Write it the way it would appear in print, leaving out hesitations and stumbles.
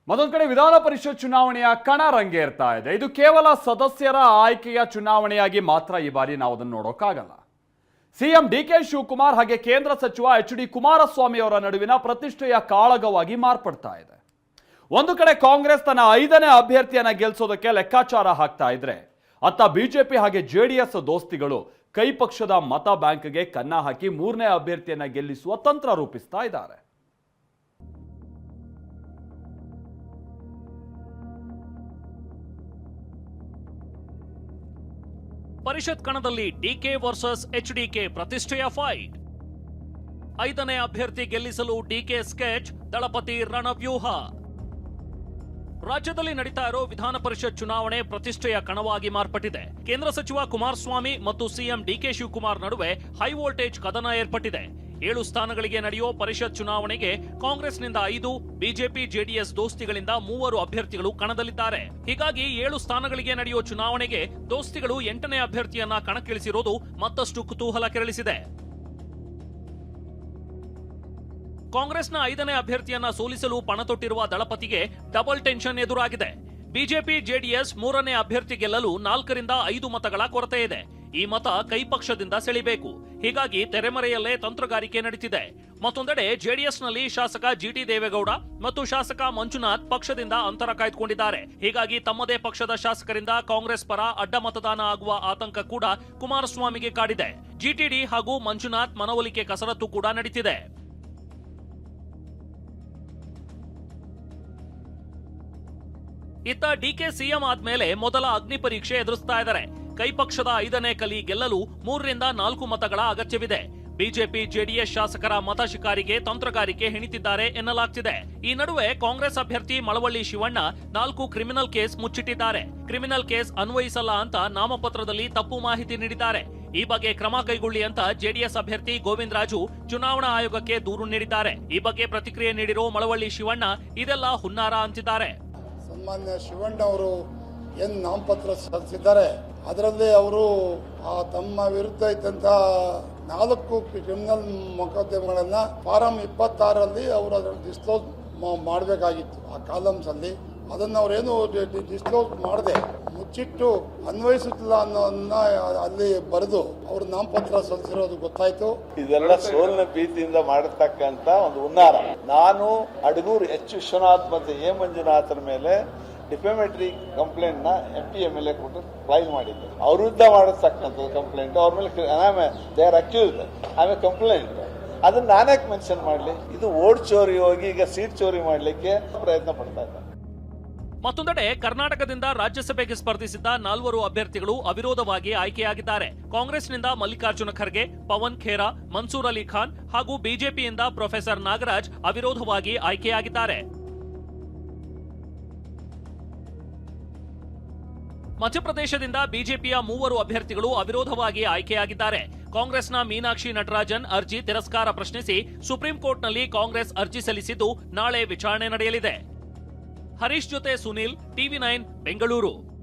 ಮತ್ತೊಂದು ಕಡೆ ವಿಧಾನ ಪರಿಷತ್ ಚುನಾವಣೆಯ ಕಣ ರಂಗೇರ್ತಾ ಇದೆ. ಇದು ಕೇವಲ ಸದಸ್ಯರ ಆಯ್ಕೆಯ ಚುನಾವಣೆಯಾಗಿ ಮಾತ್ರ ಈ ಬಾರಿ ನಾವು ಅದನ್ನು ನೋಡೋಕ್ಕಾಗಲ್ಲ. ಸಿಎಂ ಡಿಕೆ ಶಿವಕುಮಾರ್ ಹಾಗೆ ಕೇಂದ್ರ ಸಚಿವ ಎಚ್.ಡಿ. ಕುಮಾರಸ್ವಾಮಿ ಅವರ ನಡುವಿನ ಪ್ರತಿಷ್ಠೆಯ ಕಾಳಗವಾಗಿ ಮಾರ್ಪಡ್ತಾ ಇದೆ. ಒಂದು ಕಡೆ ಕಾಂಗ್ರೆಸ್ ತನ್ನ 5ನೇ ಅಭ್ಯರ್ಥಿಯನ್ನ ಗೆಲ್ಲಿಸೋದಕ್ಕೆ ಲೆಕ್ಕಾಚಾರ ಹಾಕ್ತಾ ಇದ್ರೆ, ಅತ್ತ ಬಿಜೆಪಿ ಹಾಗೆ ಜೆಡಿಎಸ್ ದೋಸ್ತಿಗಳು ಕೈ ಪಕ್ಷದ ಮತ ಬ್ಯಾಂಕ್ಗೆ ಕನ್ನ ಹಾಕಿ 3ನೇ ಅಭ್ಯರ್ಥಿಯನ್ನ ಗೆಲ್ಲಿಸುವ ತಂತ್ರ ರೂಪಿಸ್ತಾ ಇದ್ದಾರೆ. ಪರಿಷತ್ ಕಣದಲ್ಲಿ ಡಿಕೆ ವರ್ಸಸ್ ಎಚ್ಡಿಕೆ ಪ್ರತಿಷ್ಠೆಯ ಫೈಟ್. 5ನೇ ಅಭ್ಯರ್ಥಿ ಗೆಲ್ಲಿಸಲು ಡಿಕೆ ಸ್ಕೆಚ್, ದಳಪತಿ ರಣವ್ಯೂಹ. ರಾಜ್ಯದಲ್ಲಿ ನಡೀತಾ ಇರೋ ವಿಧಾನ ಪರಿಷತ್ ಚುನಾವಣೆ ಪ್ರತಿಷ್ಠೆಯ ಕಣವಾಗಿ ಮಾರ್ಪಟ್ಟಿದೆ. ಕೇಂದ್ರ ಸಚಿವ ಕುಮಾರಸ್ವಾಮಿ ಮತ್ತು ಸಿಎಂ ಡಿಕೆ ಶಿವಕುಮಾರ್ ನಡುವೆ ಹೈ ವೋಲ್ಟೇಜ್ ಕದನ ಏರ್ಪಟ್ಟಿದೆ. 7 ಸ್ಥಾನಗಳಿಗೆ ನಡೆಯೋ ಪರಿಷತ್ ಚುನಾವಣೆಗೆ ಕಾಂಗ್ರೆಸ್ನಿಂದ 5, ಬಿಜೆಪಿ ಜೆಡಿಎಸ್ ದೋಸ್ತಿಗಳಿಂದ 3 ಅಭ್ಯರ್ಥಿಗಳು ಕಣದಲ್ಲಿದ್ದಾರೆ. ಹೀಗಾಗಿ 7 ಸ್ಥಾನಗಳಿಗೆ ನಡೆಯೋ ಚುನಾವಣೆಗೆ ದೋಸ್ತಿಗಳು 8ನೇ ಅಭ್ಯರ್ಥಿಯನ್ನ ಕಣಕ್ಕಿಳಿಸಿರೋದು ಮತ್ತಷ್ಟು ಕುತೂಹಲ ಕೆರಳಿಸಿದೆ. ಕಾಂಗ್ರೆಸ್ನ 5ನೇ ಅಭ್ಯರ್ಥಿಯನ್ನ ಸೋಲಿಸಲು ಪಣ ತೊಟ್ಟಿರುವ ದಳಪತಿಗೆ ಡಬಲ್ ಟೆನ್ಷನ್ ಎದುರಾಗಿದೆ. ಬಿಜೆಪಿ ಜೆಡಿಎಸ್ 3ನೇ ಅಭ್ಯರ್ಥಿ ಗೆಲ್ಲಲು 4 ರಿಂದ 5 ಮತಗಳ ಕೊರತೆ ಇದೆ. ಈ ಮತ ಕೈ ಪಕ್ಷದಿಂದ ಸೆಳಿಬೇಕು. ಹೀಗಾಗಿ ತೆರೆಮರೆಯಲ್ಲೇ ತಂತ್ರಗಾರಿಕೆ ನಡೀತಿದೆ. ಮತ್ತೊಂದೆಡೆ ಜೆಡಿಎಸ್ನಲ್ಲಿ ಶಾಸಕ ಜಿಟಿ ದೇವೇಗೌಡ ಮತ್ತು ಶಾಸಕ ಮಂಜುನಾಥ್ ಪಕ್ಷದಿಂದ ಅಂತರ ಕಾಯ್ದುಕೊಂಡಿದ್ದಾರೆ. ಹೀಗಾಗಿ ತಮ್ಮದೇ ಪಕ್ಷದ ಶಾಸಕರಿಂದ ಕಾಂಗ್ರೆಸ್ ಪರ ಅಡ್ಡ ಮತದಾನ ಆಗುವ ಆತಂಕ ಕೂಡ ಕುಮಾರಸ್ವಾಮಿಗೆ ಕಾಡಿದೆ. ಜಿಟಿಡಿ ಹಾಗೂ ಮಂಜುನಾಥ್ ಮನವೊಲಿಕೆ ಕಸರತ್ತು ಕೂಡ ನಡೀತಿದೆ. ಇತ್ತ ಡಿಕೆ ಸಿಎಂ ಆದ್ಮೇಲೆ ಮೊದಲ ಅಗ್ನಿ ಪರೀಕ್ಷೆ ಎದುರಿಸ್ತಾ ಇದ್ದಾರೆ. ಕೈ ಪಕ್ಷದ 5ನೇ ಕಲಿ ಗೆಲ್ಲಲು 3 ರಿಂದ 4 ಮತಗಳ ಅಗತ್ಯವಿದೆ. ಬಿಜೆಪಿ ಜೆಡಿಎಸ್ ಶಾಸಕರ ಮತ ಶಿಕಾರಿಗೆ ತಂತ್ರಗಾರಿಕೆ ಹೆಣಿತಿದ್ದಾರೆ ಎನ್ನಲಾಗ್ತಿದೆ. ಈ ನಡುವೆ ಕಾಂಗ್ರೆಸ್ ಅಭ್ಯರ್ಥಿ ಮಳವಳ್ಳಿ ಶಿವಣ್ಣ 4 ಕ್ರಿಮಿನಲ್ ಕೇಸ್ ಮುಚ್ಚಿಟ್ಟಿದ್ದಾರೆ. ಕ್ರಿಮಿನಲ್ ಕೇಸ್ ಅನ್ವಯಿಸಲ್ಲ ಅಂತ ನಾಮಪತ್ರದಲ್ಲಿ ತಪ್ಪು ಮಾಹಿತಿ ನೀಡಿದ್ದಾರೆ. ಈ ಬಗ್ಗೆ ಕ್ರಮ ಕೈಗೊಳ್ಳಿ ಅಂತ ಜೆಡಿಎಸ್ ಅಭ್ಯರ್ಥಿ ಗೋವಿಂದ ರಾಜು ಚುನಾವಣಾ ಆಯೋಗಕ್ಕೆ ದೂರು ನೀಡಿದ್ದಾರೆ. ಈ ಬಗ್ಗೆ ಪ್ರತಿಕ್ರಿಯೆ ನೀಡಿರೋ ಮಳವಳ್ಳಿ ಶಿವಣ್ಣ ಇದೆಲ್ಲ ಹುನ್ನಾರ ಅಂತಿದ್ದಾರೆ. ಸನ್ಮಾನ್ಯ ಶಿವಣ್ಣ ಅವರು ಏನು ನಾಮಪತ್ರ ಸಲ್ಲಿಸಿದ್ದಾರೆ, ಅದರಲ್ಲಿ ಅವರು ತಮ್ಮ ವಿರುದ್ಧ ಇದ್ದಂಥ 4 ಕ್ರಿಮಿನಲ್ ಮೊಕದ್ದಮೆಗಳನ್ನು ಫಾರಂ 26ರಲ್ಲಿ ಅವರು ಅದನ್ನು ಡಿಸ್ಕ್ಲೋಸ್ ಮಾಡಬೇಕಾಗಿತ್ತು. ಆ ಕಾಲಮ್ಸ್ ಅಲ್ಲಿ ಅದನ್ನು ಅವರೇನು ಡಿಸ್ಕ್ಲೋಸ್ ಮಾಡದೆ ಮುಚ್ಚಿಟ್ಟು ಅನ್ವಯಿಸುತ್ತಿಲ್ಲ ಅನ್ನೋದನ್ನ ಅಲ್ಲಿ ಬರೆದು ಅವರು ನಾಮಪತ್ರ ಸಲ್ಲಿಸಿರೋದು ಗೊತ್ತಾಯ್ತು. ಇದೆಲ್ಲ ಸೋಲಿನ ಭೀತಿಯಿಂದ ಮಾಡತಕ್ಕಂತ ಒಂದು ಹುನ್ನಾರ. ನಾನು ಅಡಗೂರು ಎಚ್ ವಿಶ್ವನಾಥ್ ಮತ್ತು ಎ ಮಂಜುನಾಥರ ಮೇಲೆ ಡಿಫೆಮೇಟರಿ ಕಂಪ್ಲೇಂಟ್ ನ MP MLA ಕೊಟ್ಟು ಫೈಲ್ ಮಾಡಿದ್ದೆ. ಅವ್ರ ವಿರುದ್ಧ ಮಾಡತಕ್ಕಂಥ ಕಂಪ್ಲೇಂಟ್, ಅವ್ರ ಮೇಲೆ ದೇ ಆರ್ ಅಕ್ಯೂಸ್ಡ್, ಆಮೇಲೆ ಕಂಪ್ಲೇಂಟ್. ಅದನ್ನ ನಾನ್ಯಾಕೆ ಮೆನ್ಷನ್ ಮಾಡಲಿ? ಇದು ಓಟ್ ಚೋರಿ ಹೋಗಿ ಈಗ ಸೀಟ್ ಚೋರಿ ಮಾಡಲಿಕ್ಕೆ ಪ್ರಯತ್ನ ಪಡ್ತಾ ಇದ್ದಾರೆ. ಮತ್ತೊಂದೆಡೆ ಕರ್ನಾಟಕದಿಂದ ರಾಜ್ಯಸಭೆಗೆ ಸ್ಪರ್ಧಿಸಿದ್ದ 4 ಅಭ್ಯರ್ಥಿಗಳು ಅವಿರೋಧವಾಗಿ ಆಯ್ಕೆಯಾಗಿದ್ದಾರೆ. ಕಾಂಗ್ರೆಸ್ನಿಂದ ಮಲ್ಲಿಕಾರ್ಜುನ ಖರ್ಗೆ, ಪವನ್ ಖೇರಾ, ಮನ್ಸೂರ್ ಅಲಿ ಖಾನ್ ಹಾಗೂ ಬಿಜೆಪಿಯಿಂದ ಪ್ರೊಫೆಸರ್ ನಾಗರಾಜ್ ಅವಿರೋಧವಾಗಿ ಆಯ್ಕೆಯಾಗಿದ್ದಾರೆ. ಮಧ್ಯಪ್ರದೇಶದಿಂದ ಬಿಜೆಪಿಯ 3 ಅಭ್ಯರ್ಥಿಗಳು ಅವಿರೋಧವಾಗಿ ಆಯ್ಕೆಯಾಗಿದ್ದಾರೆ. ಕಾಂಗ್ರೆಸ್ನ ಮೀನಾಕ್ಷಿ ನಟರಾಜನ್ ಅರ್ಜಿ ತಿರಸ್ಕಾರ ಪ್ರಶ್ನಿಸಿ ಸುಪ್ರೀಂ ಕೋರ್ಟ್ನಲ್ಲಿ ಕಾಂಗ್ರೆಸ್ ಅರ್ಜಿ ಸಲ್ಲಿಸಿದ್ದು ನಾಳೆ ವಿಚಾರಣೆ ನಡೆಯಲಿದೆ. ಹರೀಶ್ ಜೊತೆ ಸುನೀಲ್, TV9 ಬೆಂಗಳೂರು.